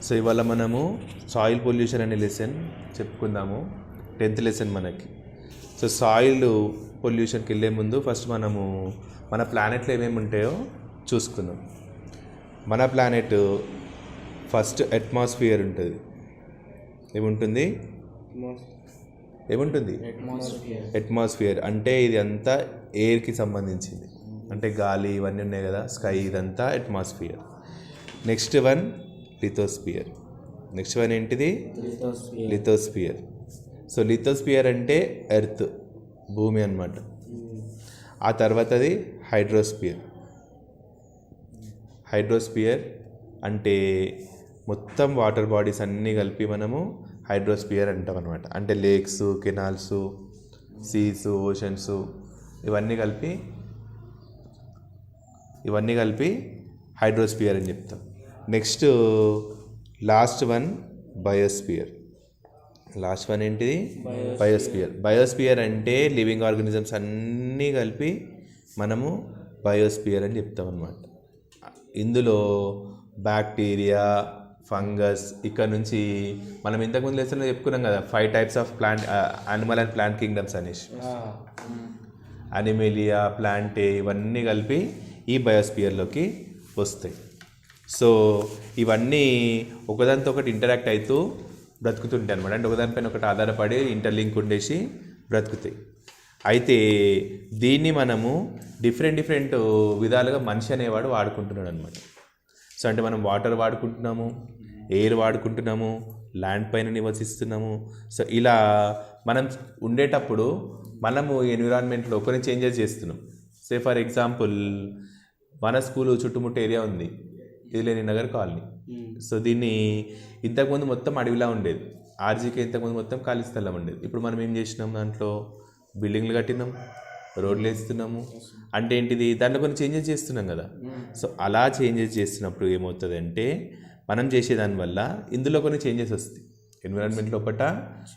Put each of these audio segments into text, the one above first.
So ఇవాళ మనము soil pollution అనే లెసన్ చెప్పుకుందాము. 10th లెసన్ మనకి. సో సాయిల్ పొల్యూషన్కి వెళ్ళే ముందు ఫస్ట్ మనము మన ప్లానెట్లో ఏమేమి ఉంటాయో చూసుకుందాం. మన ప్లానెట్ ఫస్ట్ అట్మాస్ఫియర్ ఉంటుంది. ఏముంటుంది? అట్మాస్ఫియర్ అంటే ఇది అంతా ఎయిర్కి సంబంధించింది. అంటే గాలి ఇవన్నీ ఉన్నాయి కదా, స్కై, ఇదంతా atmosphere. Next one lithosphere. Next one ఏంటిది? లిథోస్ఫియర్. సో లిథోస్ఫియర్ అంటే ఎర్త్, భూమి అన్నమాట. ఆ తర్వాతది హైడ్రోస్ఫియర్. హైడ్రోస్ఫియర్ అంటే మొత్తం వాటర్ బాడీస్ అన్నీ కలిపి మనము హైడ్రోస్ఫియర్ అంటాం అనమాట. అంటే లేక్స్, కెనాల్స్, సీస్, ఓషన్స్ ఇవన్నీ కలిపి హైడ్రోస్ఫియర్ అని చెప్తాం. Next last one biosphere. Last one ఏంటిది? బయోస్ఫియర్. బయోస్ఫియర్ అంటే లివింగ్ ఆర్గానిజమ్స్ అన్నీ కలిపి మనము బయోస్ఫియర్ అని చెప్తాం అన్నమాట. ఇందులో బ్యాక్టీరియా, ఫంగస్, ఇక్కడ నుంచి మనం ఇంతకుముందు లెసన్లో చెప్పుకున్నాం కదా 5 types of plant, animal and plant kingdoms అనేసి. అనిమేలియా, ప్లాంటే ఇవన్నీ కలిపి ఈ బయోస్ఫియర్లోకి వస్తాయి. సో ఇవన్నీ ఒకదానితో ఒకటి ఇంటరాక్ట్ అవుతూ బ్రతుకుతుంటాయి అనమాట. అంటే ఒకదానిపైన ఒకటి ఆధారపడి ఇంటర్లింక్ ఉండేసి బ్రతుకుతాయి. అయితే దీన్ని మనము డిఫరెంట్ విధాలుగా మనిషి అనేవాడు వాడుకుంటున్నాడు అనమాట. సో అంటే మనం వాటర్ వాడుకుంటున్నాము, ఎయిర్ వాడుకుంటున్నాము, ల్యాండ్ పైన నివసిస్తున్నాము. సో ఇలా మనం ఉండేటప్పుడు మనము ఎన్విరాన్మెంట్లో కొన్ని చేంజెస్ చేస్తున్నాం. సే ఫర్ ఎగ్జాంపుల్ మన స్కూలు చుట్టుముట్టు ఏరియా ఉంది, ఇదిలేని నగర్ కాలనీ. సో దీన్ని ఇంతకుముందు మొత్తం అడవిలా ఉండేది. ఆర్జీకే ఇంతకుముందు మొత్తం ఖాళీ స్థలం ఉండేది. ఇప్పుడు మనం ఏం చేసినాం, దాంట్లో బిల్డింగ్లు కట్టినాం, రోడ్లు వేస్తున్నాము. అంటే ఏంటిది? దాంట్లో కొన్ని చేంజెస్ చేస్తున్నాం కదా. సో అలా చేంజెస్ చేస్తున్నప్పుడు ఏమవుతుందంటే మనం చేసేదానివల్ల ఇందులో కొన్ని చేంజెస్ వస్తాయి. ఎన్విరాన్మెంట్ లోపల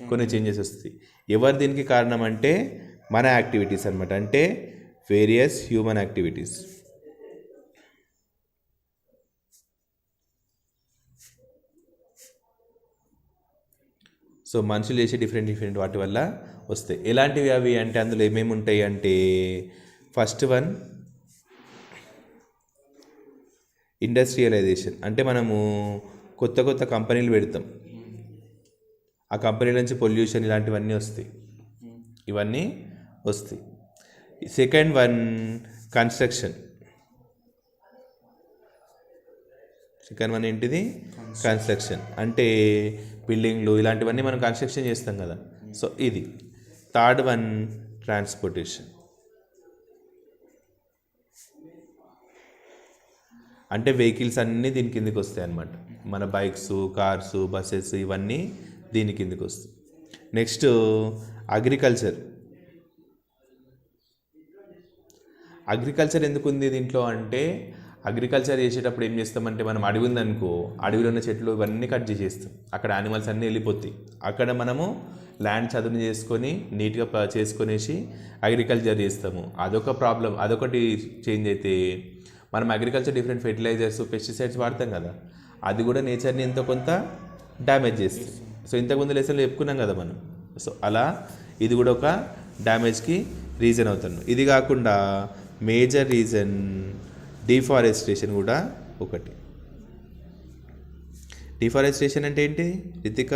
కొన్ని చేంజెస్ వస్తాయి. ఎవరు దీనికి కారణం అంటే మన యాక్టివిటీస్ అనమాట. అంటే వేరియస్ హ్యూమన్ యాక్టివిటీస్. సో మనుషులు చేసే డిఫరెంట్ వాటి వల్ల వస్తాయి. ఎలాంటివి అవి అంటే అందులో ఏమేమి ఉంటాయి అంటే ఫస్ట్ వన్ ఇండస్ట్రియలైజేషన్. అంటే మనము కొత్త కంపెనీలు పెడతాం, ఆ కంపెనీ నుంచి పొల్యూషన్ ఇలాంటివన్నీ వస్తాయి, ఇవన్నీ వస్తాయి. Second one construction. Second one ఏంటిది? కన్స్ట్రక్షన్. అంటే బిల్డింగ్లు ఇలాంటివన్నీ మనం కన్స్ట్రక్షన్ చేస్తాం కదా. సో ఇది. Third one transportation. అంటే వెహికల్స్ అన్నీ దీని కిందకి వస్తాయి అన్నమాట. మన బైక్స్, కార్స్, బస్సెస్ ఇవన్నీ దీని కిందకి వస్తాయి. Next agriculture. అగ్రికల్చర్ ఎందుకు ఉంది దీంట్లో అంటే అగ్రికల్చర్ చేసేటప్పుడు ఏం చేస్తామంటే మనం అడవి ఉందనుకో, అడవిలో ఉన్న చెట్లు ఇవన్నీ కట్ చేసేస్తాం, అక్కడ యానిమల్స్ అన్నీ వెళ్ళిపోతాయి. అక్కడ మనము ల్యాండ్ చదును చేసుకొని నీట్గా చేసుకొనేసి అగ్రికల్చర్ చేస్తాము. అదొక ప్రాబ్లం. అదొకటి చేంజ్ అయితే మనం అగ్రికల్చర్ డిఫరెంట్ ఫెర్టిలైజర్స్, పెస్టిసైడ్స్ వాడతాం కదా, అది కూడా నేచర్ని ఎంతో కొంత డ్యామేజ్ చేస్తుంది. సో ఇంతకుముందు లెసన్లో చెప్పుకున్నాం కదా మనం. సో అలా ఇది కూడా ఒక డ్యామేజ్కి రీజన్ అవుతుంది. ఇది కాకుండా మేజర్ రీజన్ డిఫారెస్టేషన్ కూడా ఒకటి. డిఫారెస్టేషన్ అంటే ఏంటి రితిక?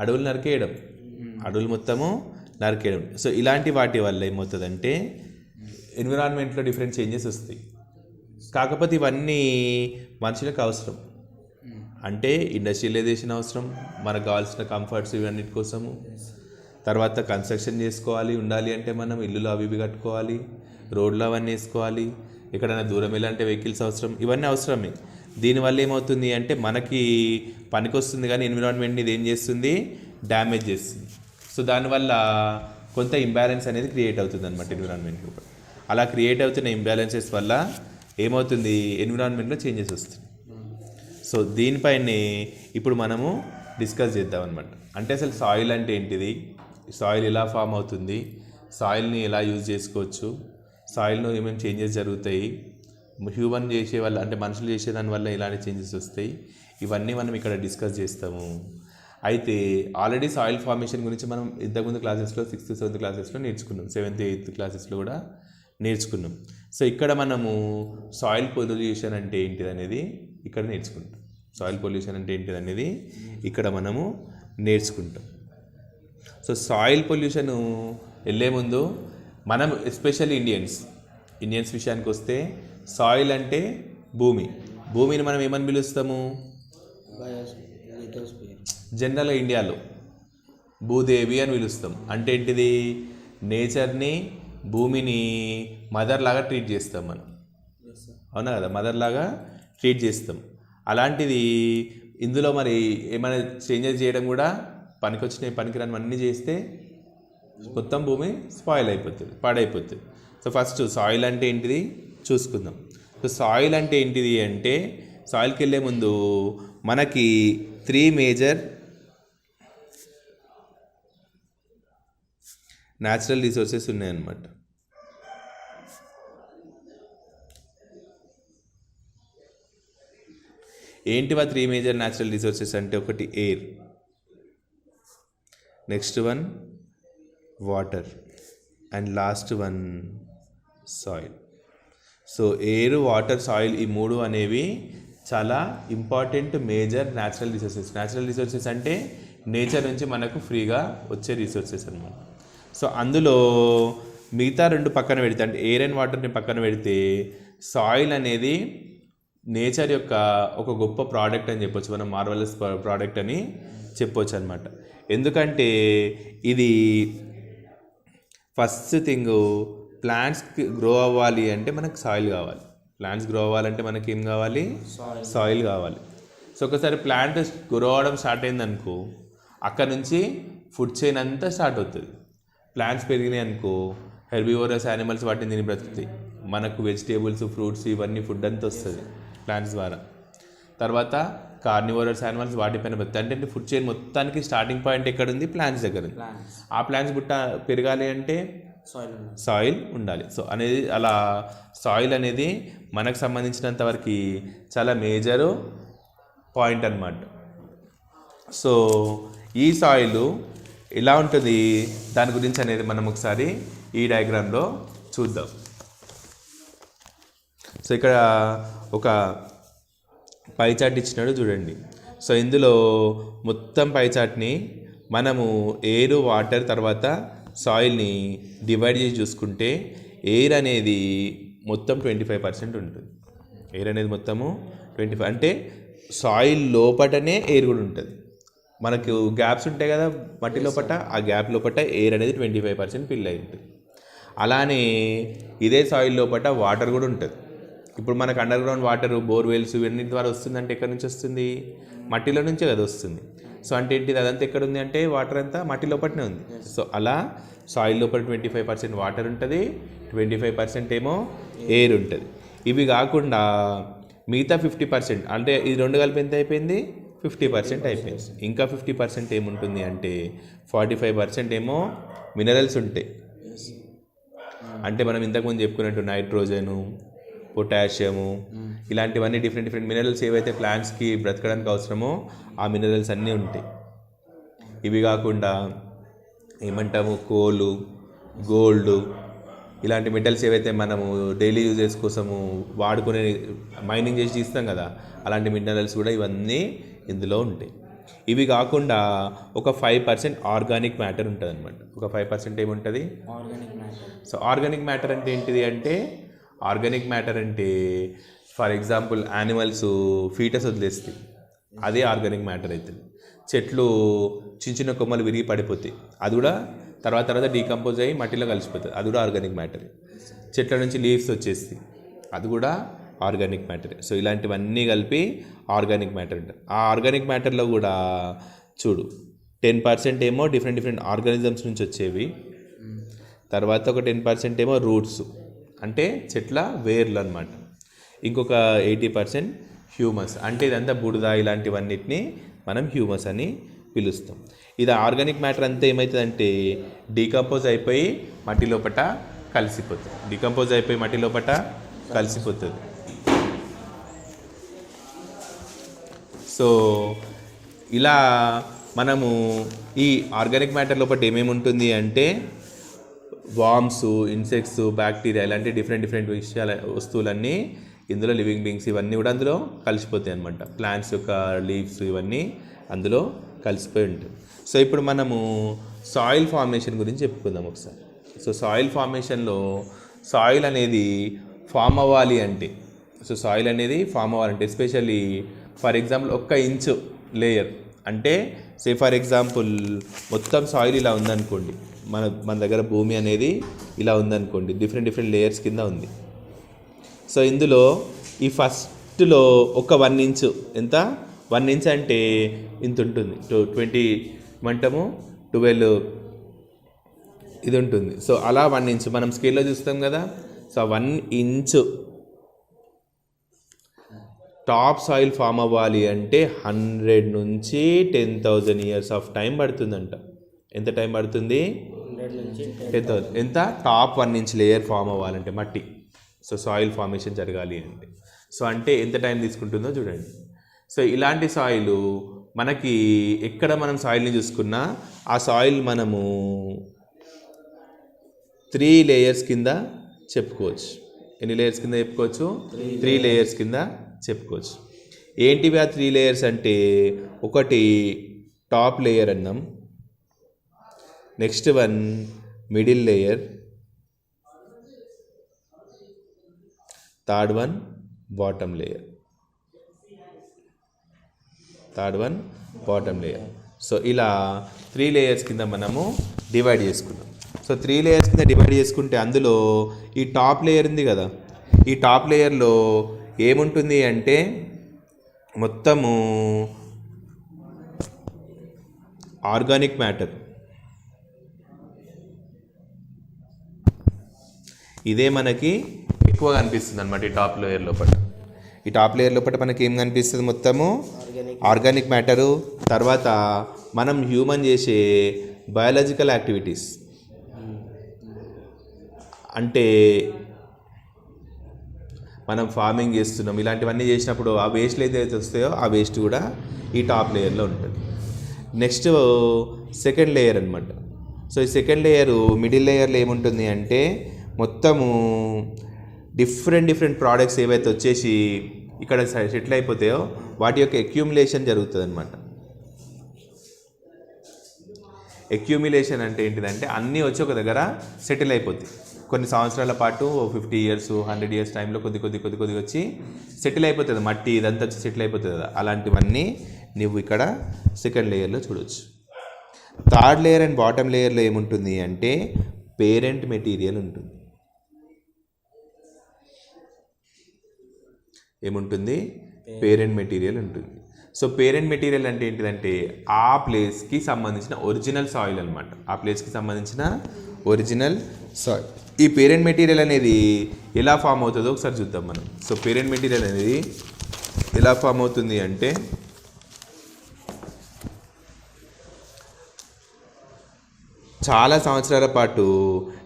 అడవులు నరికేయడం, అడవులు మొత్తము నరికేయడం. సో ఇలాంటి వాటి వల్ల ఏమవుతుందంటే ఎన్విరాన్మెంట్లో డిఫరెంట్ చేంజెస్ వస్తాయి. కాకపోతే ఇవన్నీ మనుషులకు అవసరం. అంటే ఇండస్ట్రియలైజేషన్ అవసరం, మనకు కావాల్సిన కంఫర్ట్స్ ఇవన్నిటి కోసము. తర్వాత కన్స్ట్రక్షన్ చేసుకోవాలి, ఉండాలి అంటే మనం ఇల్లులు అవి ఇవి కట్టుకోవాలి, రోడ్లు అవన్నీ వేసుకోవాలి, ఎక్కడైనా దూరం వెళ్ళాలంటే వెహికల్స్ అవసరం, ఇవన్నీ అవసరమే. దీనివల్ల ఏమవుతుంది అంటే మనకి పనికి వస్తుంది కానీ ఎన్విరాన్మెంట్ని ఇది ఏం చేస్తుంది? డ్యామేజ్ చేస్తుంది. సో దానివల్ల కొంత ఇంబ్యాలెన్స్ అనేది క్రియేట్ అవుతుంది అనమాట ఎన్విరాన్మెంట్లో. అలా క్రియేట్ అవుతున్న ఇంబ్యాలెన్సెస్ వల్ల ఏమవుతుంది? ఎన్విరాన్మెంట్లో చేంజెస్ వస్తుంది. సో దీనిపైనే ఇప్పుడు మనము డిస్కస్ చేద్దాం అనమాట. అంటే అసలు సాయిల్ అంటే ఏంటిది, సాయిల్ ఎలా ఫామ్ అవుతుంది, సాయిల్ని ఎలా యూజ్ చేసుకోవచ్చు, సాయిల్లో ఏమేమి చేంజెస్ జరుగుతాయి, హ్యూమన్ చేసే వల్ల అంటే మనుషులు చేసే దానివల్ల ఎలాంటి చేంజెస్ వస్తాయి, ఇవన్నీ మనం ఇక్కడ డిస్కస్ చేస్తాము. అయితే ఆల్రెడీ సాయిల్ ఫార్మేషన్ గురించి మనం ఇంతకుముందు క్లాసెస్లో 6th 7th క్లాసెస్లో నేర్చుకున్నాం, 7th 8th క్లాసెస్లో కూడా నేర్చుకున్నాం. సో ఇక్కడ మనము సాయిల్ పొల్యూషన్ అంటే ఏంటిది అనేది ఇక్కడ నేర్చుకుంటాం. సాయిల్ పొల్యూషన్ అంటే ఏంటిది అనేది ఇక్కడ మనము నేర్చుకుంటాం. సో సాయిల్ పొల్యూషన్ వెళ్ళే ముందు మనం ఎస్పెషల్లీ ఇండియన్స్ విషయానికి వస్తే సాయిల్ అంటే భూమిని మనం ఏమని పిలుస్తాము? జనరల్గా ఇండియాలో భూదేవి అని పిలుస్తాం. అంటే ఏంటిది? నేచర్ని, భూమిని మదర్ లాగా ట్రీట్ చేస్తాం మనం, అవునా కదా? మదర్ లాగా ట్రీట్ చేస్తాం. అలాంటిది ఇందులో మరి ఏమైనా చేంజెస్ చేయడం కూడా పనికొచ్చినాయి పనికిరాని అన్నీ చేస్తే మొత్తం భూమి స్పాయిల్ అయిపోతుంది, పాడైపోతుంది. సో ఫస్ట్ సాయిల్ అంటే ఏంటిది చూసుకుందాం. సో సాయిల్ అంటే ఏంటిది అంటే, సాయిల్కి వెళ్ళే ముందు మనకి 3 మేజర్ న్యాచురల్ రిసోర్సెస్ ఉన్నాయన్నమాట. ఏంటివా 3 మేజర్ న్యాచురల్ రిసోర్సెస్ అంటే? ఒకటి air, next one water, and last one soil. So air, water, soil ఈ 3 అనేవి చాలా ఇంపార్టెంట్ మేజర్ న్యాచురల్ రిసోర్సెస్ అంటే నేచర్ నుంచి మనకు ఫ్రీగా వచ్చే రిసోర్సెస్ అన్నమాట. సో అందులో మిగతా 2 పక్కన పెడితే, అంటే ఎయిర్ అండ్ వాటర్ని పక్కన పెడితే, సాయిల్ అనేది నేచర్ యొక్క ఒక గొప్ప ప్రోడక్ట్ అని చెప్పొచ్చు, మనం మార్వెలస్ ప్రోడక్ట్ అని చెప్పొచ్చు అనమాట. ఎందుకంటే ఇది ఫస్ట్ థింగ్, ప్లాంట్స్ గ్రో అవ్వాలి అంటే మనకు సాయిల్ కావాలి. ప్లాంట్స్ గ్రో అవ్వాలంటే మనకి ఏం కావాలి? సాయిల్ కావాలి. సో ఒకసారి ప్లాంట్ గ్రో అవ్వడం స్టార్ట్ అయిందనుకో, అక్కడ నుంచి ఫుడ్ చైన్ అంతా స్టార్ట్ అవుతుంది. ప్లాంట్స్ పెరిగినాయి అనుకో, హెర్బివోరస్ యానిమల్స్ వాటిని తిని బ్రతుకుతాయి. మనకు వెజిటేబుల్స్, ఫ్రూట్స్ ఇవన్నీ ఫుడ్ అంతా వస్తుంది ప్లాంట్స్ ద్వారా. తర్వాత కార్నివోరస్ యానిమల్స్ వాటిపైన బ్రతుకుతాయి. అంటే ఫుడ్ చైన్ మొత్తానికి స్టార్టింగ్ పాయింట్ ఎక్కడ ఉంది? ప్లాంట్స్ దగ్గర ఉంది. ఆ ప్లాంట్స్ పెరగాలి అంటే సాయిల్ ఉండాలి. సో అనేది అలా సాయిల్ అనేది మనకు సంబంధించినంత వరకు చాలా మేజరు పాయింట్ అన్నమాట. సో ఈ సాయిల్ ఎలా ఉంటుంది దాని గురించి అనేది మనం ఒకసారి ఈ డయాగ్రామ్లో చూద్దాం. సో ఇక్కడ ఒక పై చార్ట్ ఇచ్చినాడు చూడండి. సో ఇందులో మొత్తం పై చార్ట్ని మనము ఎయిర్, వాటర్, తర్వాత సాయిల్ని డివైడ్ చేసి చూసుకుంటే ఎయిర్ అనేది మొత్తం 25% ఉంటుంది. ఎయిర్ అనేది మొత్తము 25, అంటే సాయిల్ లోపటనే ఎయిర్ కూడా ఉంటుంది. మనకు గ్యాప్స్ ఉంటాయి కదా మట్టి లోపట, ఆ గ్యాప్ లోపట ఎయిర్ అనేది 25% ఫిల్ అయి ఉంటుంది. అలానే ఇదే సాయిల్ లోపట వాటర్ కూడా ఉంటుంది. ఇప్పుడు మనకు అండర్ గ్రౌండ్ వాటర్, బోర్వెల్స్ ఇవన్నీ ద్వారా వస్తుందంటే ఎక్కడి నుంచి వస్తుంది? మట్టిలో నుంచే కదా వస్తుంది. సో అంటే ఏంటిది? అదంతా ఎక్కడ ఉంది అంటే వాటర్ అంతా మట్టి లోపలనే ఉంది. సో అలా సాయిల్ లోపల 25% వాటర్ ఉంటుంది, 25% ఏమో ఎయిర్ ఉంటుంది. ఇవి కాకుండా మిగతా 50%, అంటే ఇది 2 కలిపి ఎంత అయిపోయింది? 50% అయిపోయింది. ఇంకా 50% ఏముంటుంది అంటే 45% ఏమో మినరల్స్ ఉంటాయి. అంటే మనం ఇంతకుముందు చెప్పుకున్నట్టు నైట్రోజను, పొటాషియము, ఇలాంటివన్నీ డిఫరెంట్ మినరల్స్ ఏవైతే ప్లాంట్స్కి బ్రతకడానికి అవసరమో ఆ మినరల్స్ అన్నీ ఉంటాయి. ఇవి కాకుండా ఏమంటాము, కోలు, గోల్డ్, ఇలాంటి మెటల్స్ ఏవైతే మనము డైలీ యూజెస్ కోసము వాడుకునే మైనింగ్ చేసి తీస్తాం కదా, అలాంటి మినరల్స్ కూడా ఇవన్నీ ఇందులో ఉంటాయి. ఇవి కాకుండా ఒక 5% ఆర్గానిక్ మ్యాటర్ ఉంటుంది అనమాట. ఒక 5% ఏముంటుంది? Organic matter. So organic matter అంటే ఏంటిది అంటే, ఆర్గానిక్ మ్యాటర్ అంటే ఫర్ ఎగ్జాంపుల్ యానిమల్స్ ఫీటస్ వదిలేస్తాయి, అదే ఆర్గానిక్ మ్యాటర్ అవుతుంది. చెట్లు చిన్న కొమ్మలు విరిగి పడిపోతాయి, అది కూడా తర్వాత డీకంపోజ్ అయ్యి మట్టిలో కలిసిపోతుంది, అది కూడా ఆర్గానిక్ మ్యాటర్. చెట్ల నుంచి లీవ్స్ వచ్చేస్తాయి, అది కూడా ఆర్గానిక్ మ్యాటర్. సో ఇలాంటివన్నీ కలిపి ఆర్గానిక్ మ్యాటర్ ఉంటుంది. ఆ ఆర్గానిక్ మ్యాటర్లో కూడా చూడు 10% ఏమో డిఫరెంట్ ఆర్గానిజమ్స్ నుంచి వచ్చేవి, తర్వాత ఒక 10% ఏమో రూట్స్ అంటే చెట్ల వేర్లు అనమాట, ఇంకొక 80% హ్యూమస్, అంటే ఇదంతా బుడద ఇలాంటివన్నిటిని మనం హ్యూమస్ అని పిలుస్తాం. ఇది ఆర్గానిక్ మ్యాటర్ అంతా ఏమవుతుందంటే డీకంపోజ్ అయిపోయి మట్టి లోపట కలిసిపోతుంది. సో ఇలా మనము ఈ ఆర్గానిక్ మ్యాటర్ లోపల ఏమేమి ఉంటుంది అంటే వామ్స్, ఇన్సెక్ట్స్, బ్యాక్టీరియా ఇలాంటి డిఫరెంట్ వస్తువులన్నీ ఇందులో లివింగ్ బీయింగ్స్ ఇవన్నీ కూడా అందులో కలిసిపోతాయి అనమాట. ప్లాంట్స్ యొక్క లీవ్స్ ఇవన్నీ అందులో కలిసిపోయి ఉంటాయి. సో ఇప్పుడు మనము సాయిల్ ఫార్మేషన్ గురించి చెప్పుకుందాం ఒకసారి. సో సాయిల్ ఫార్మేషన్లో సాయిల్ అనేది ఫామ్ అవ్వాలి అంటే especially for example 1 inch layer అంటే ఫర్ ఎగ్జాంపుల్ మొత్తం సాయిల్ ఇలా ఉందనుకోండి, మన దగ్గర భూమి అనేది ఇలా ఉందనుకోండి, డిఫరెంట్ లేయర్స్ కింద ఉంది. సో ఇందులో ఈ ఫస్ట్లో ఒక 1 ఇంచు ఎంత 1 ఇంచ్ అంటే ఇంత ఉంటుంది, 12 ఇది ఉంటుంది. సో అలా 1 ఇంచు మనం స్కేల్లో చూస్తాం కదా. So 1 inch top soil form అవ్వాలి అంటే 100 నుంచి 10,000 ఇయర్స్ ఆఫ్ టైం పడుతుందంట. ఎంత టైం పడుతుంది? 10,000. ఎంత? టాప్ 1 ఇంచ్ లేయర్ ఫామ్ అవ్వాలంటే మట్టి. సో సాయిల్ ఫార్మేషన్ జరగాలి అంటే సో అంటే ఎంత టైం తీసుకుంటుందో చూడండి. సో ఇలాంటి సాయిల్ మనకి ఎక్కడ మనం సాయిల్ని చూసుకున్నా ఆ సాయిల్ మనము 3 లేయర్స్ కింద చెప్పుకోవచ్చు. ఎన్ని లేయర్స్ కింద చెప్పుకోవచ్చు? 3 లేయర్స్ కింద చెప్పుకోవచ్చు. ఏంటివి ఆ 3 లేయర్స్ అంటే, ఒకటి టాప్ లేయర్ అన్నాం, next one middle layer, third one bottom layer. So ఇలా 3 లేయర్స్ కింద మనము డివైడ్ చేసుకున్నాం. సో 3 లేయర్స్ కింద డివైడ్ చేసుకుంటే అందులో ఈ టాప్ లేయర్ ఉంది కదా, ఈ టాప్ లేయర్లో ఏముంటుంది అంటే మొత్తము ఆర్గానిక్ మ్యాటర్. ఇదే మనకి ఎక్కువగా అనిపిస్తుంది అనమాట ఈ టాప్ లేయర్ లోపల. మనకి ఏం కనిపిస్తుంది? మొత్తము ఆర్గానిక్ మ్యాటరు. తర్వాత మనం హ్యూమన్ చేసే బయాలజికల్ యాక్టివిటీస్ అంటే మనం ఫార్మింగ్ చేస్తున్నాం, ఇలాంటివన్నీ చేసినప్పుడు ఆ వేస్ట్లు ఏదైతే వస్తాయో ఆ వేస్ట్ కూడా ఈ టాప్ లేయర్లో ఉంటుంది. నెక్స్ట్ సెకండ్ లేయర్ అనమాట. సో ఈ సెకండ్ లేయరు మిడిల్ లేయర్లో ఏముంటుంది అంటే మొత్తము డిఫరెంట్ ప్రోడక్ట్స్ ఏవైతే వచ్చేసి ఇక్కడ సెటిల్ అయిపోతాయో వాటి యొక్క అక్యూములేషన్ జరుగుతుంది అనమాట. అక్యూములేషన్ అంటే ఏంటిదంటే అన్నీ వచ్చి ఒక దగ్గర సెటిల్ అయిపోతాయి. కొన్ని సంవత్సరాల పాటు 50 ఇయర్స్ 100 ఇయర్స్ టైంలో కొద్ది వచ్చి సెటిల్ అయిపోతుంది, మట్టి ఇదంతా వచ్చి సెటిల్ అయిపోతుంది కదా. అలాంటివన్నీ నువ్వు ఇక్కడ సెకండ్ లేయర్లో చూడవచ్చు. థర్డ్ లేయర్ అండ్ బాటమ్ లేయర్లో ఏముంటుంది అంటే పేరెంట్ మెటీరియల్ ఉంటుంది. పేరెంట్ మెటీరియల్ ఉంటుంది. సో పేరెంట్ మెటీరియల్ అంటే ఏంటిదంటే ఆ ప్లేస్కి సంబంధించిన ఒరిజినల్ సాయిల్ అనమాట. Original soil. ఈ పేరెంట్ మెటీరియల్ అనేది ఎలా ఫామ్ అవుతుందో ఒకసారి చూద్దాం మనం. సో పేరెంట్ మెటీరియల్ అనేది ఎలా ఫామ్ అవుతుంది అంటే చాలా సంవత్సరాల పాటు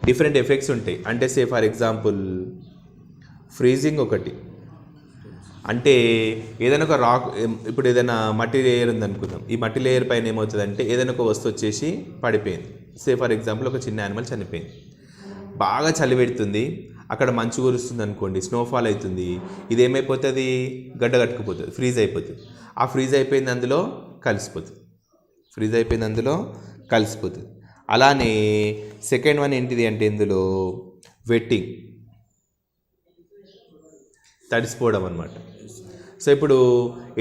డిఫరెంట్ ఎఫెక్ట్స్ ఉంటాయి. అంటే ఫర్ ఎగ్జాంపుల్ ఫ్రీజింగ్ ఒకటి. అంటే ఏదైనా ఒక రాక్, ఇప్పుడు ఏదైనా మట్టి లేయర్ ఉందనుకుందాం, ఈ మట్టి లేయర్ పైన ఏమవుతుందంటే ఏదైనా ఒక వస్తువు వచ్చేసి పడిపోయింది. ఫర్ ఎగ్జాంపుల్ ఒక చిన్న యానిమల్ చనిపోయింది, బాగా చలి పెడుతుంది, అక్కడ మంచు కురుస్తుంది అనుకోండి, స్నోఫాల్ అవుతుంది, ఇది ఏమైపోతుంది? గడ్డ కట్టుకుపోతుంది, ఫ్రీజ్ అయిపోతుంది. ఆ ఫ్రీజ్ అయిపోయింది అందులో కలిసిపోతుంది. అలానే సెకండ్ వన్ ఏంటిది అంటే ఇందులో వెట్టింగ్, తడిసిపోవడం అనమాట. సో ఇప్పుడు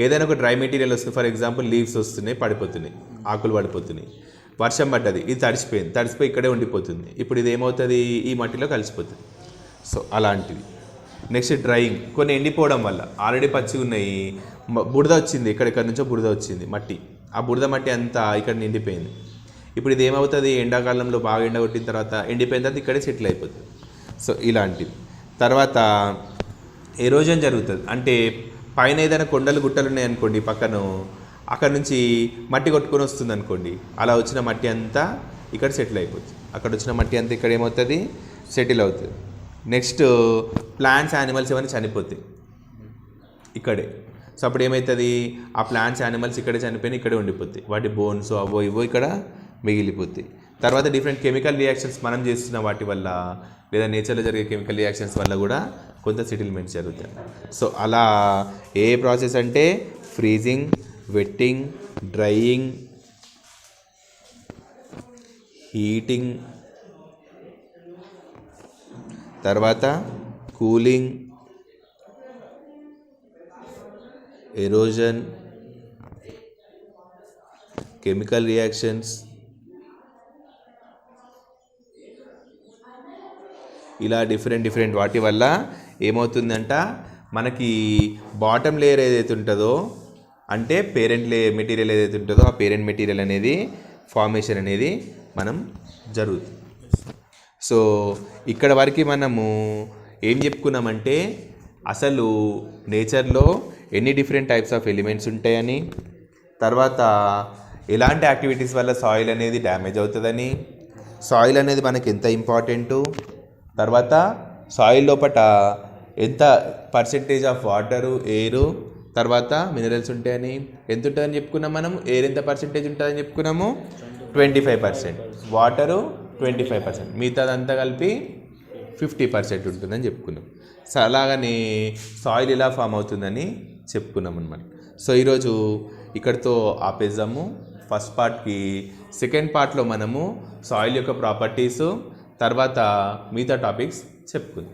ఏదైనా ఒక డ్రై మెటీరియల్ వస్తుంది, ఫర్ ఎగ్జాంపుల్ లీవ్స్ వస్తున్నాయి, పడిపోతున్నాయి, ఆకులు పడిపోతున్నాయి, వర్షం పడ్డది, ఇది తడిసిపోయి ఇక్కడే ఉండిపోతుంది. ఇప్పుడు ఇది ఏమవుతుంది? ఈ మట్టిలో కలిసిపోతుంది. సో అలాంటివి. నెక్స్ట్ డ్రైయింగ్, కొన్ని ఎండిపోవడం వల్ల ఆల్రెడీ పచ్చిగా ఉన్నాయి, బురద వచ్చింది, ఎక్కడెక్కడి నుంచో బురద వచ్చింది, మట్టి, ఆ బురద మట్టి అంతా ఇక్కడ నిండిపోయింది. ఇప్పుడు ఇది ఏమవుతుంది? ఎండాకాలంలో బాగా ఎండ కొట్టిన తర్వాత ఎండిపోయిన తర్వాత ఇక్కడే సెటిల్ అయిపోతుంది. సో ఇలాంటివి. తర్వాత ఎరోజన్ జరుగుతుంది. అంటే పైన ఏదైనా కొండలు గుట్టలు ఉన్నాయనుకోండి పక్కన, అక్కడ నుంచి మట్టి కొట్టుకొని వస్తుంది అనుకోండి, అలా వచ్చిన మట్టి అంతా ఇక్కడ సెటిల్ అయిపోతుంది. అక్కడ వచ్చిన మట్టి అంతా ఇక్కడ ఏమవుతుంది? సెటిల్ అవుతుంది. నెక్స్ట్ ప్లాంట్స్, యానిమల్స్ ఏమైనా చనిపోతాయి ఇక్కడే. సో అప్పుడు ఏమవుతుంది, ఆ ప్లాంట్స్ యానిమల్స్ ఇక్కడే చనిపోయినా ఇక్కడే ఉండిపోతాయి, వాటి బోన్స్ అవో ఇవో ఇక్కడ మిగిలిపోతాయి. తర్వాత డిఫరెంట్ కెమికల్ రియాక్షన్స్ మనం చేస్తున్న వాటి వల్ల లేదా నేచర్లో జరిగే కెమికల్ రియాక్షన్స్ వల్ల కూడా కొంత సెటిల్మెంట్స్ జరుగుతాయి. సో అలా ఏ ప్రాసెస్ అంటే ఫ్రీజింగ్, వెట్టింగ్, డ్రైయింగ్, హీటింగ్, తర్వాత కూలింగ్, ఎరోజన్, కెమికల్ రియాక్షన్స్, ఇలా డిఫరెంట్ వాటి వల్ల ఏమవుతుందంట, మనకి బాటమ్ లేయర్ ఏదైతే ఉంటుందో అంటే పేరెంట్ మెటీరియల్ ఏదైతే ఉంటుందో ఆ పేరెంట్ మెటీరియల్ అనేది ఫార్మేషన్ అనేది మనం జరుగుతుంది. సో ఇక్కడ వరకు మనము ఏం చెప్పుకున్నామంటే అసలు నేచర్లో ఎన్ని డిఫరెంట్ టైప్స్ ఆఫ్ ఎలిమెంట్స్ ఉంటాయని, తర్వాత ఎలాంటి యాక్టివిటీస్ వల్ల సాయిల్ అనేది డ్యామేజ్ అవుతుందని, సాయిల్ అనేది మనకి ఎంత ఇంపార్టెంటు, తర్వాత సాయిల్ లోపల ఎంత పర్సెంటేజ్ ఆఫ్ వాటరు, ఎయిరు, తర్వాత మినరల్స్ ఉంటాయని, ఎంత ఉంటుందని చెప్పుకున్నాం మనం. ఎయిర్ ఎంత పర్సెంటేజ్ ఉంటుందని చెప్పుకున్నాము, 25%, వాటరు 25%, మిగతాదంతా కలిపి 50% ఉంటుందని చెప్పుకున్నాం. సో అలాగని సాయిల్ ఇలా ఫామ్ అవుతుందని చెప్పుకున్నాం అనమాట. సో ఈరోజు ఇక్కడితో ఆపేద్దాము ఫస్ట్ పార్ట్కి. సెకండ్ పార్ట్లో మనము సాయిల్ యొక్క ప్రాపర్టీసు తర్వాత మిగతా టాపిక్స్ చెప్పుకుందాం.